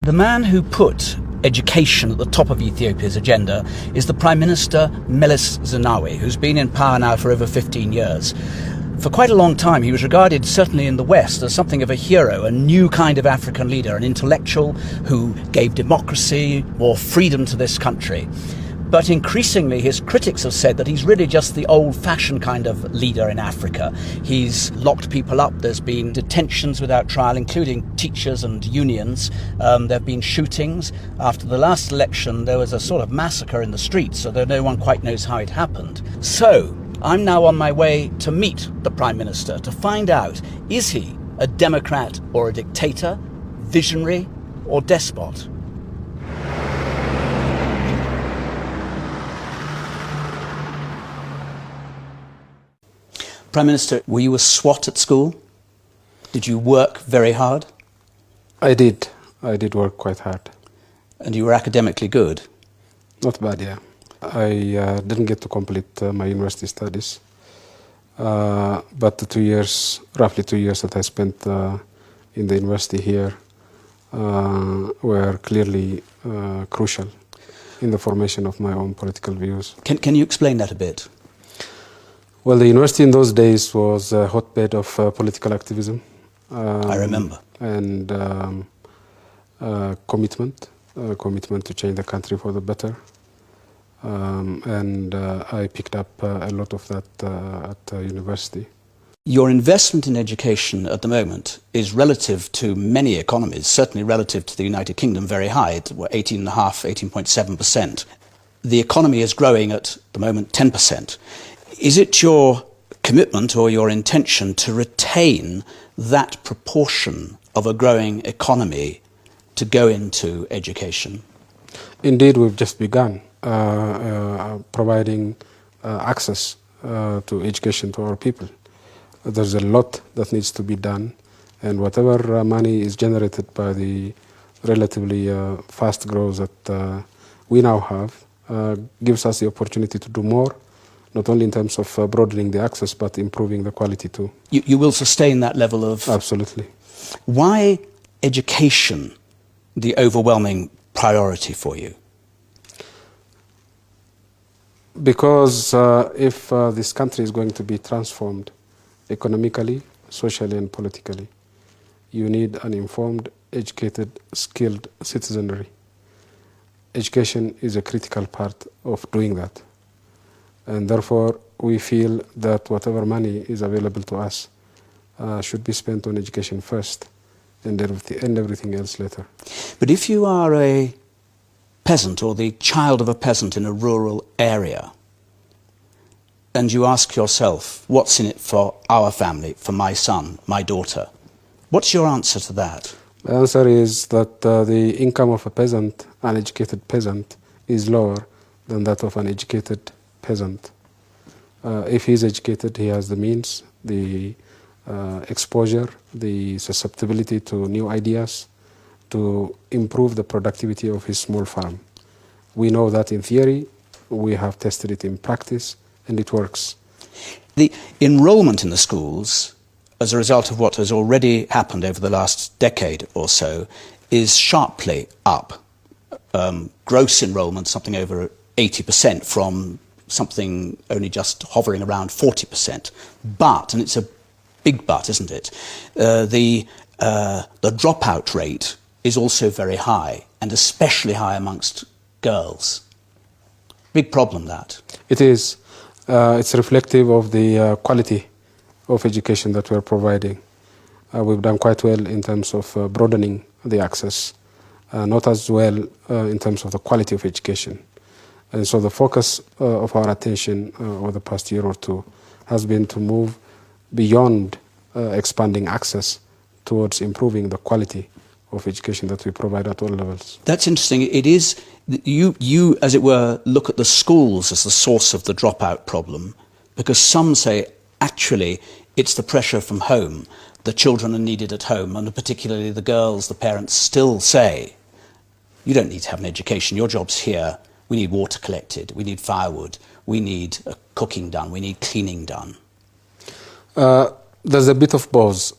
The man who put education at the top of Ethiopia's agenda is the Prime Minister Meles Zenawi, who's been in power now for over 15 years. For quite a long time, he was regarded, certainly in the West, as something of a hero, a new kind of African leader, an intellectual who gave democracy, more freedom to this country. But increasingly, his critics have said that he's really just the old-fashioned kind of leader in Africa. He's locked people up. There's been detentions without trial, including teachers and unions. There have been shootings. After the last election, there was a sort of massacre in the streets, so no one quite knows how it happened. So, I'm now on my way to meet the Prime Minister to find out, is he a democrat or a dictator, visionary or despot? Prime Minister, were you a swot at school? Did you work very hard? I did. I did work quite hard. And you were academically good? Not bad, yeah. I didn't get to complete my university studies, but the roughly 2 years that I spent in the university here were clearly crucial in the formation of my own political views. Can you explain that a bit? Well, the university in those days was a hotbed of political activism. I remember. And commitment to change the country for the better. And I picked up a lot of that at university. Your investment in education at the moment is relative to many economies, certainly relative to the United Kingdom, very high. It's 18.7%. The economy is growing at the moment 10%. Is it your commitment or your intention to retain that proportion of a growing economy to go into education? Indeed, we've just begun providing access to education to our people. There's a lot that needs to be done, and whatever money is generated by the relatively fast growth that we now have gives us the opportunity to do more, not only in terms of broadening the access, but improving the quality too. You will sustain that level of... Absolutely. Why education the overwhelming priority for you? Because if this country is going to be transformed economically, socially and politically, you need an informed, educated, skilled citizenry. Education is a critical part of doing that. And therefore, we feel that whatever money is available to us should be spent on education first and everything else later. But if you are a peasant or the child of a peasant in a rural area, and you ask yourself, what's in it for our family, for my son, my daughter, what's your answer to that? The answer is that the income of a peasant, an educated peasant, is lower than that of an educated peasant. If he's educated, he has the means, the exposure, the susceptibility to new ideas to improve the productivity of his small farm. We know that in theory, we have tested it in practice, and it works. The enrollment in the schools, as a result of what has already happened over the last decade or so, is sharply up. Gross enrollment, something over 80% from something only just hovering around 40%. But, and it's a big but, isn't it, the dropout rate is also very high, and especially high amongst girls. Big problem, that. It is. It's reflective of the quality of education that we're providing. We've done quite well in terms of broadening the access, not as well in terms of the quality of education. And so the focus of our attention over the past year or two has been to move beyond expanding access towards improving the quality of education that we provide at all levels. That's interesting. It is, you, as it were, look at the schools as the source of the dropout problem, because some say, actually, it's the pressure from home. The children are needed at home, and particularly the girls, the parents still say, you don't need to have an education, your job's here. We need water collected, we need firewood, we need cooking done, we need cleaning done. There's a bit of both.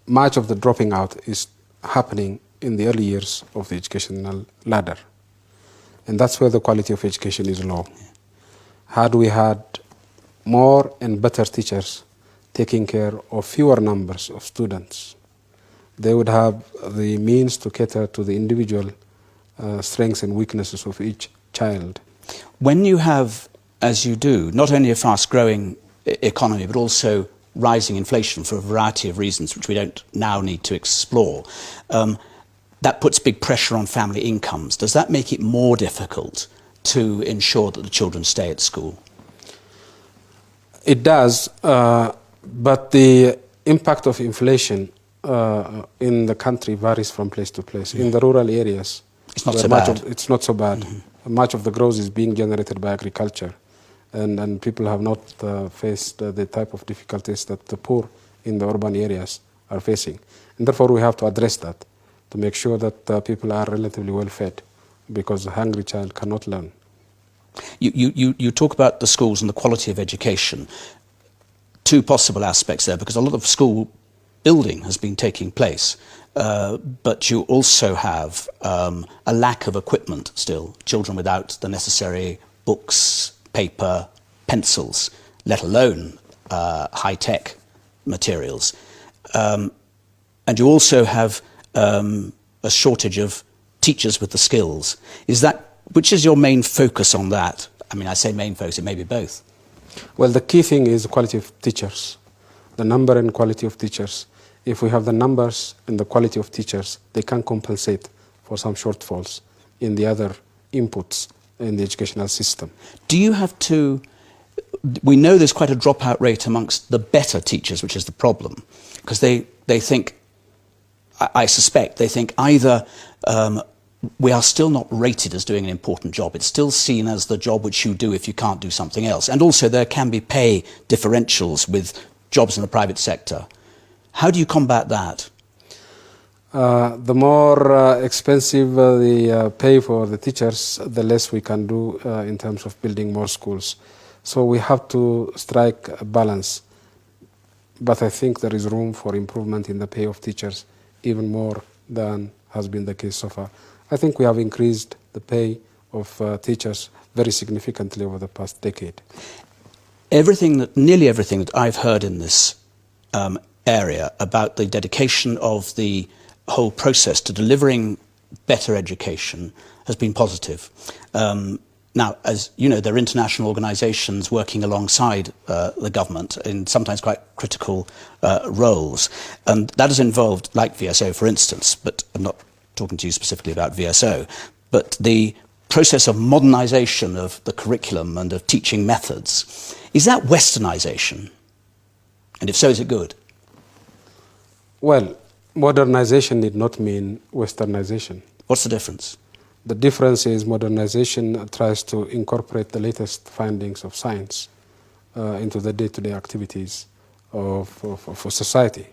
Much of the dropping out is happening in the early years of the educational ladder. And that's where the quality of education is low. Had we had more and better teachers taking care of fewer numbers of students, they would have the means to cater to the individual strengths and weaknesses of each child. When you have, as you do, not only a fast-growing economy, but also rising inflation for a variety of reasons, which we don't now need to explore, that puts big pressure on family incomes. Does that make it more difficult to ensure that the children stay at school? It does, but the impact of inflation in the country varies from place to place. In the rural areas, it's not so bad. It's not so bad. Much of the growth is being generated by agriculture, and people have not faced the type of difficulties that the poor in the urban areas are facing. And therefore, we have to address that to make sure that people are relatively well fed, because a hungry child cannot learn. You talk about the schools and the quality of education. Two possible aspects there, because a lot of school building has been taking place, but you also have a lack of equipment still, children without the necessary books, paper, pencils, let alone high-tech materials. And you also have a shortage of teachers with the skills. Which is your main focus on that? I mean, I say main focus, it may be both. Well, the key thing is the quality of teachers, the number and quality of teachers. If we have the numbers and the quality of teachers, they can compensate for some shortfalls in the other inputs in the educational system. Do you have to... We know there's quite a dropout rate amongst the better teachers, which is the problem, because they think, I suspect, they think either we are still not rated as doing an important job. It's still seen as the job which you do if you can't do something else. And also there can be pay differentials with jobs in the private sector. How do you combat that? The more expensive the pay for the teachers, the less we can do in terms of building more schools. So we have to strike a balance. But I think there is room for improvement in the pay of teachers, even more than has been the case so far. I think we have increased the pay of teachers very significantly over the past decade. Nearly everything that I've heard in this area about the dedication of the whole process to delivering better education has been positive. Now, as you know, there are international organisations working alongside the government in sometimes quite critical roles. And that has involved, like VSO, for instance, but I'm not talking to you specifically about VSO, but the process of modernisation of the curriculum and of teaching methods. Is that westernisation? And if so, is it good? Well, modernization did not mean westernization. What's the difference? The difference is modernization tries to incorporate the latest findings of science into the day-to-day activities of society.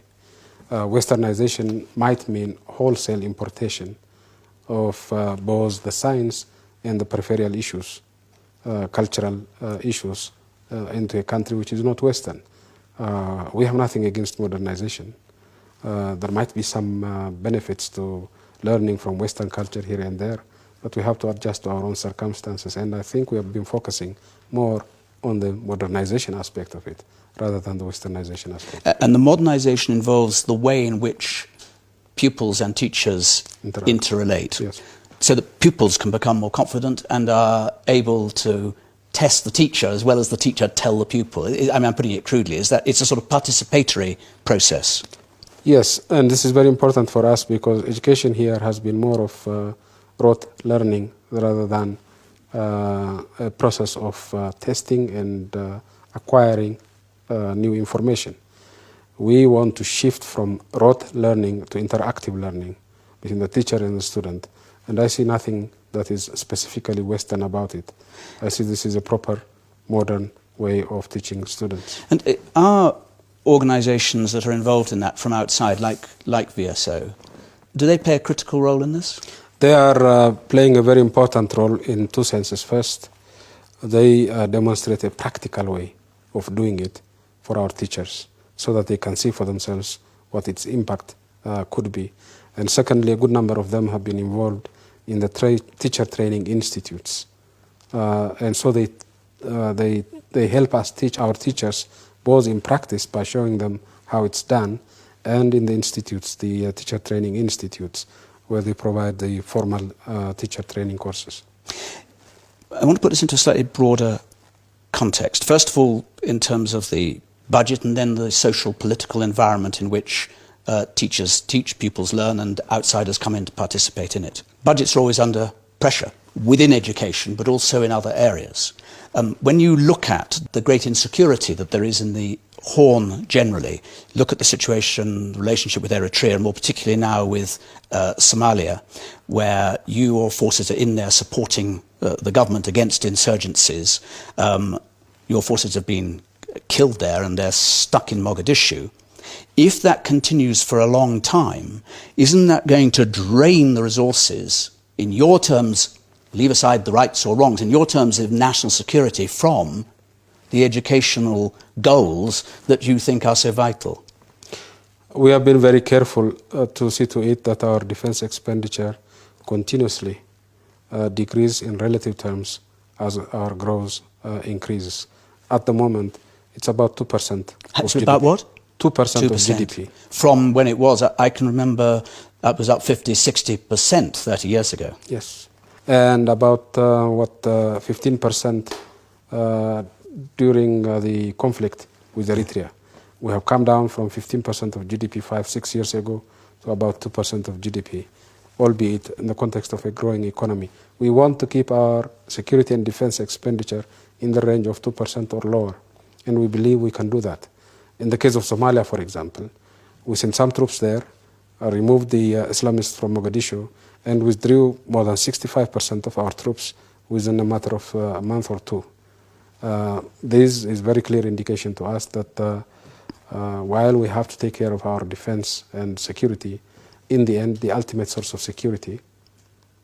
Westernization might mean wholesale importation of both the science and the peripheral issues, cultural issues, into a country which is not Western. We have nothing against modernization. There might be some benefits to learning from Western culture here and there, but we have to adjust to our own circumstances. And I think we have been focusing more on the modernization aspect of it rather than the westernization aspect. And the modernization involves the way in which pupils and teachers interrelate. Yes. So that pupils can become more confident and are able to test the teacher as well as the teacher tell the pupil. I mean, I'm putting it crudely. Is that it's a sort of participatory process? Yes, and this is very important for us because education here has been more of rote learning rather than a process of testing and acquiring new information. We want to shift from rote learning to interactive learning between the teacher and the student. And I see nothing that is specifically Western about it. I see this is a proper, modern way of teaching students. And are organisations that are involved in that from outside, like VSO, do they play a critical role in this? They are playing a very important role in two senses. First, they demonstrate a practical way of doing it for our teachers so that they can see for themselves what its impact could be. And secondly, a good number of them have been involved in the teacher training institutes. And so they help us teach our teachers both in practice by showing them how it's done, and in the institutes, the teacher training institutes, where they provide the formal teacher training courses. I want to put this into a slightly broader context. First of all, in terms of the budget, and then the social political environment in which teachers teach, pupils learn, and outsiders come in to participate in it. Budgets are always under pressure within education, but also in other areas. When you look at the great insecurity that there is in the Horn generally, look at the situation, the relationship with Eritrea, and more particularly now with Somalia, where your forces are in there supporting the government against insurgencies. Your forces have been killed there and they're stuck in Mogadishu. If that continues for a long time, isn't that going to drain the resources, in your terms, leave aside the rights or wrongs, in your terms of national security, from the educational goals that you think are so vital? We have been very careful to see to it that our defense expenditure continuously decreases in relative terms as our growth increases. At the moment, it's about 2%. It's about what? 2% of GDP. From when it was, I can remember, that was up 50-60% 30 years ago. Yes. And about 15% during the conflict with Eritrea. We have come down from 15% of GDP 5-6 years ago to about 2% of GDP, albeit in the context of a growing economy. We want to keep our security and defense expenditure in the range of 2% or lower, and we believe we can do that. In the case of Somalia, for example, we sent some troops there, removed the Islamists from Mogadishu, and withdrew more than 65% of our troops within a matter of a month or two. This is very clear indication to us that while we have to take care of our defense and security, in the end, the ultimate source of security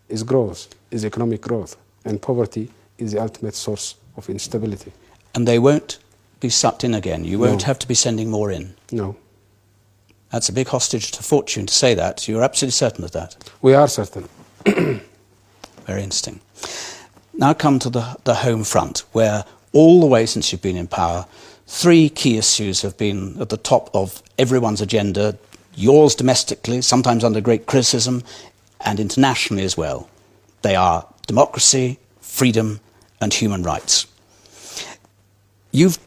is growth, is economic growth, and poverty is the ultimate source of instability. And they won't be sucked in again? You won't have to be sending more in? No. That's a big hostage to fortune to say that. You're absolutely certain of that? We are certain. Very interesting. Now come to the home front, where all the way since you've been in power, three key issues have been at the top of everyone's agenda, yours domestically, sometimes under great criticism, and internationally as well. They are democracy, freedom, and human rights. You've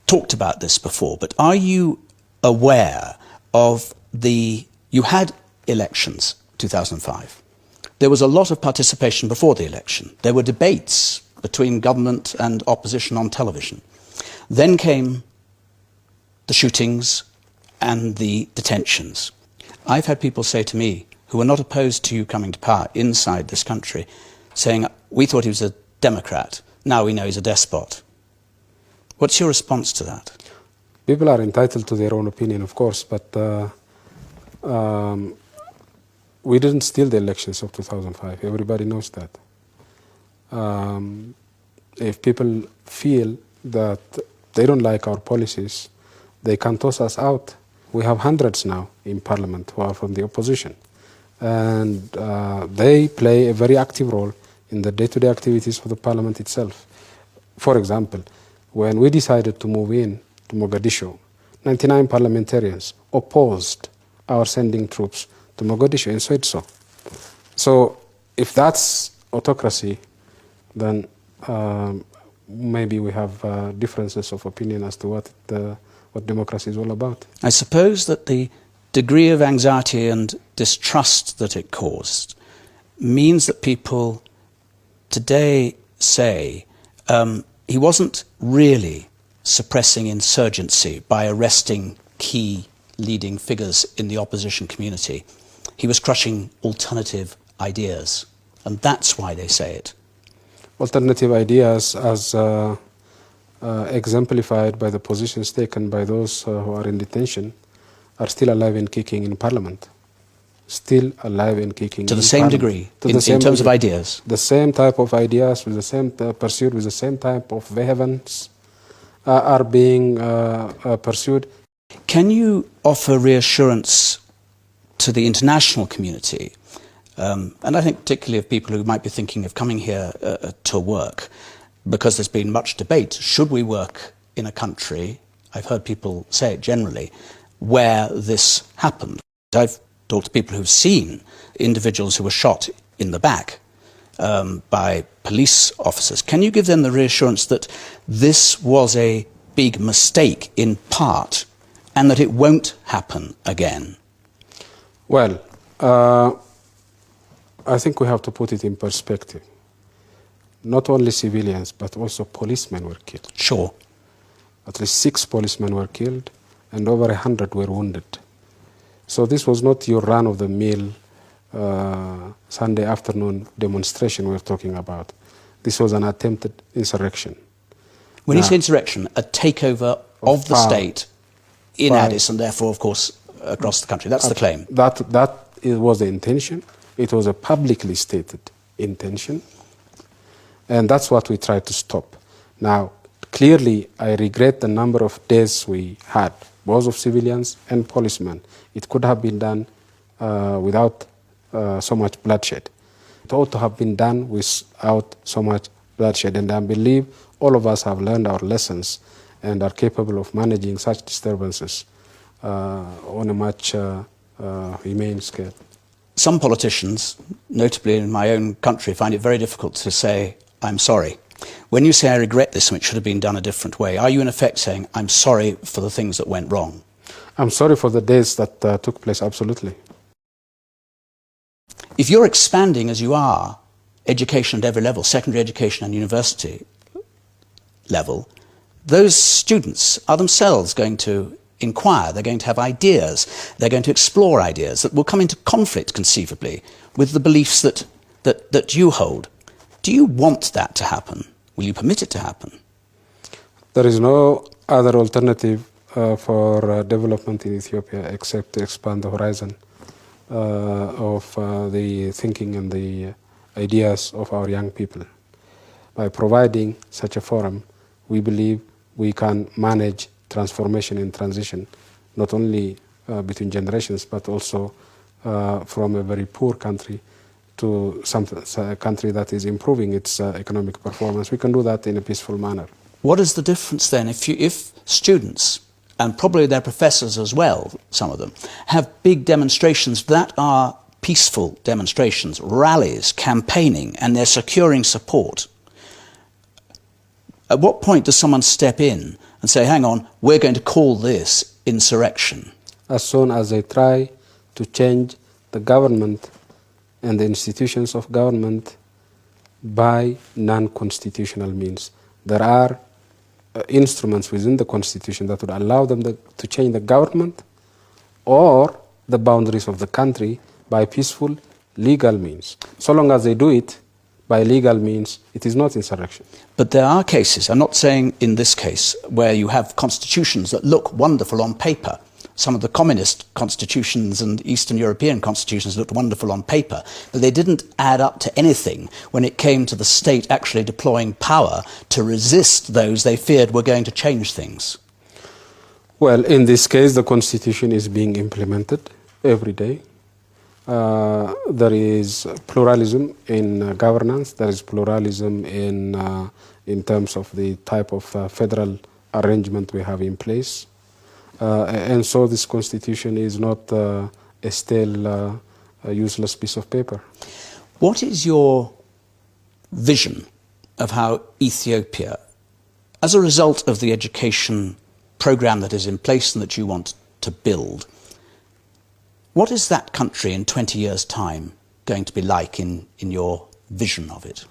talked about this before, but are you aware of you had elections, 2005. There was a lot of participation before the election. There were debates between government and opposition on television. Then came the shootings and the detentions. I've had people say to me, who are not opposed to you coming to power inside this country, saying, we thought he was a Democrat, now we know he's a despot. What's your response to that? People are entitled to their own opinion, of course, but we didn't steal the elections of 2005. Everybody knows that. If people feel that they don't like our policies, they can toss us out. We have hundreds now in Parliament who are from the opposition. And they play a very active role in the day-to-day activities of the Parliament itself. For example, when we decided to move in to Mogadishu, 99 parliamentarians opposed our sending troops to Mogadishu and said so. So if that's autocracy, then maybe we have differences of opinion as to what democracy is all about. I suppose that the degree of anxiety and distrust that it caused means that people today say he wasn't really suppressing insurgency by arresting key leading figures in the opposition community. He was crushing alternative ideas, and that's why they say it. Alternative ideas, as exemplified by the positions taken by those who are in detention, are still alive and kicking in Parliament. Still alive and kicking to the same degree, in terms of ideas. The same type of ideas, with the same pursuit, with the same type of vehemence, are being pursued. Can you offer reassurance to the international community, and I think particularly of people who might be thinking of coming here to work, because there's been much debate, should we work in a country, I've heard people say it generally, where this happened. I've talked to people who've seen individuals who were shot in the back by police officers. Can you give them the reassurance that this was a big mistake in part and that it won't happen again? Well, I think we have to put it in perspective. Not only civilians, but also policemen were killed. Sure. At least 6 policemen were killed and over 100 were wounded. So this was not your run-of-the-mill Sunday afternoon demonstration we're talking about. This was an attempted insurrection. When you say insurrection, a takeover of the state in Addis and therefore, of course, across the country. That's the claim. That was the intention. It was a publicly stated intention. And that's what we tried to stop. Now, clearly, I regret the number of deaths we had, both of civilians and policemen. It could have been done without so much bloodshed. It ought to have been done without so much bloodshed. And I believe all of us have learned our lessons and are capable of managing such disturbances on a much humane scale. Some politicians, notably in my own country, find it very difficult to say, I'm sorry. When you say, I regret this and it should have been done a different way, are you in effect saying, I'm sorry for the things that went wrong? I'm sorry for the deaths that took place, absolutely. If you're expanding, as you are, education at every level, secondary education and university level, those students are themselves going to inquire, they're going to have ideas, they're going to explore ideas that will come into conflict, conceivably, with the beliefs that you hold. Do you want that to happen? Will you permit it to happen? There is no other alternative for development in Ethiopia except to expand the horizon of the thinking and the ideas of our young people. By providing such a forum, we believe we can manage transformation and transition, not only between generations, but also from a very poor country to a country that is improving its economic performance. We can do that in a peaceful manner. What is the difference then if students, and probably their professors as well, some of them, have big demonstrations that are peaceful demonstrations, rallies, campaigning, and they're securing support? At what point does someone step in and say, hang on, we're going to call this insurrection? As soon as they try to change the government and the institutions of government by non-constitutional means. There are instruments within the Constitution that would allow them to change the government or the boundaries of the country by peaceful, legal means. So long as they do it by legal means, it is not insurrection. But there are cases, I'm not saying in this case, where you have constitutions that look wonderful on paper. Some of the communist constitutions and Eastern European constitutions looked wonderful on paper, but they didn't add up to anything when it came to the state actually deploying power to resist those they feared were going to change things. Well, in this case, the constitution is being implemented every day. There is pluralism in governance. There is pluralism in terms of the type of federal arrangement we have in place. And so this constitution is not a stale, useless piece of paper. What is your vision of how Ethiopia, as a result of the education program that is in place and that you want to build, what is that country in 20 years' time going to be like in your vision of it?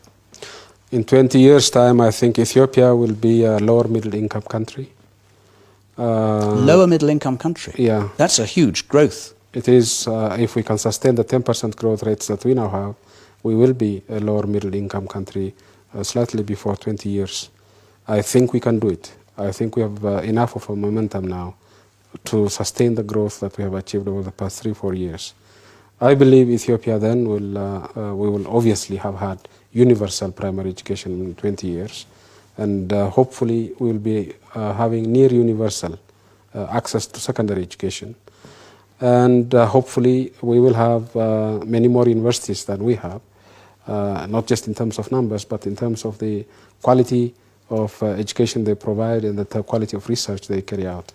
In 20 years' time, I think Ethiopia will be a lower middle income country. Lower middle income country? Yeah. That's a huge growth. It is. If we can sustain the 10% growth rates that we now have, we will be a lower middle income country slightly before 20 years. I think we can do it. I think we have enough of a momentum now to sustain the growth that we have achieved over the past 3-4 years. I believe Ethiopia then we will obviously have had universal primary education in 20 years. And hopefully we will be having near universal access to secondary education. And hopefully we will have many more universities than we have, not just in terms of numbers, but in terms of the quality of education they provide and the quality of research they carry out.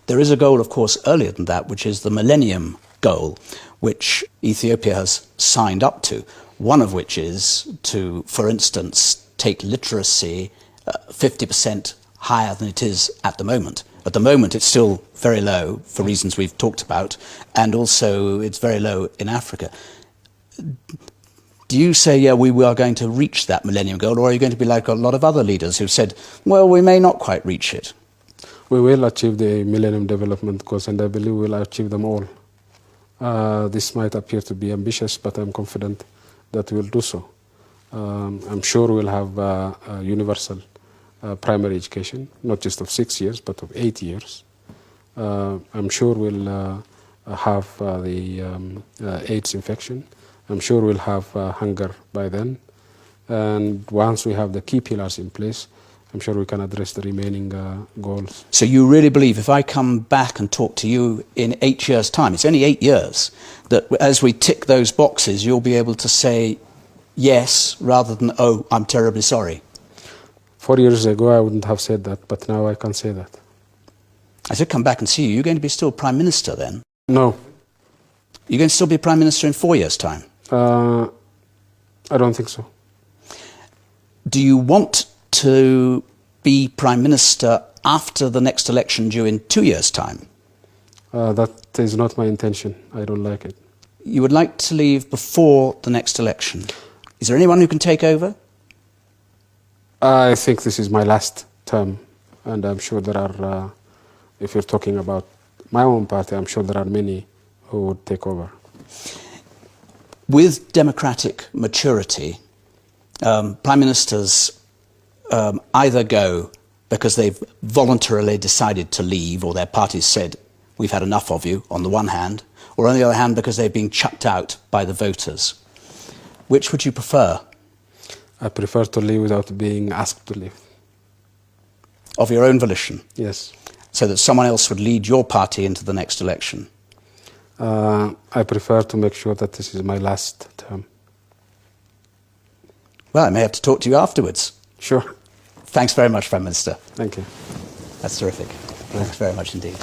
There is a goal, of course, earlier than that, which is the Millennium Goal, which Ethiopia has signed up to, one of which is to, for instance, take literacy 50% higher than it is at the moment. At the moment, it's still very low for reasons we've talked about, and also it's very low in Africa. Do you say, yeah, we are going to reach that Millennium Goal, or are you going to be like a lot of other leaders who've said, well, we may not quite reach it? We will achieve the Millennium Development Goals, and I believe we'll achieve them all. This might appear to be ambitious, but I'm confident that we'll do so. I'm sure we'll have universal primary education, not just of 6 years, but of 8 years. I'm sure we'll have the AIDS infection. I'm sure we'll have hunger by then. And once we have the key pillars in place, I'm sure we can address the remaining goals. So you really believe if I come back and talk to you in 8 years' time, it's only 8 years, that as we tick those boxes, you'll be able to say yes rather than, oh, I'm terribly sorry? 4 years ago, I wouldn't have said that, but now I can say that. I said come back and see you. You're going to be still Prime Minister then? No. You're going to still be Prime Minister in 4 years' time? I don't think so. Do you want to be Prime Minister after the next election due in 2 years' time? That is not my intention. I don't like it. You would like to leave before the next election. Is there anyone who can take over? I think this is my last term, and I'm sure there are, if you're talking about my own party, I'm sure there are many who would take over. With democratic maturity, Prime Ministers either go because they've voluntarily decided to leave, or their parties said, we've had enough of you, on the one hand, or on the other hand, because they've been chucked out by the voters. Which would you prefer? I prefer to leave without being asked to leave. Of your own volition? Yes. So that someone else would lead your party into the next election? I prefer to make sure that this is my last term. Well, I may have to talk to you afterwards. Sure. Thanks very much, Prime Minister. Thank you. That's terrific. Thanks very much indeed.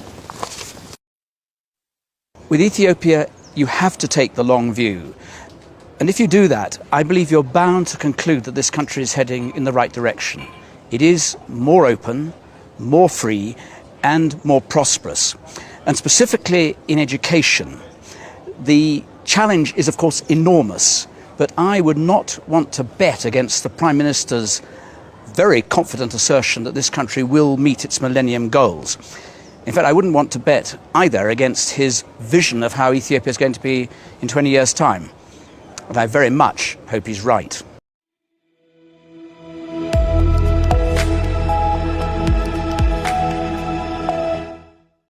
With Ethiopia, you have to take the long view. And if you do that, I believe you're bound to conclude that this country is heading in the right direction. It is more open, more free, and more prosperous. And specifically in education, the challenge is, of course, enormous. But I would not want to bet against the Prime Minister's very confident assertion that this country will meet its Millennium Goals. In fact, I wouldn't want to bet either against his vision of how Ethiopia is going to be in 20 years' time. But I very much hope he's right.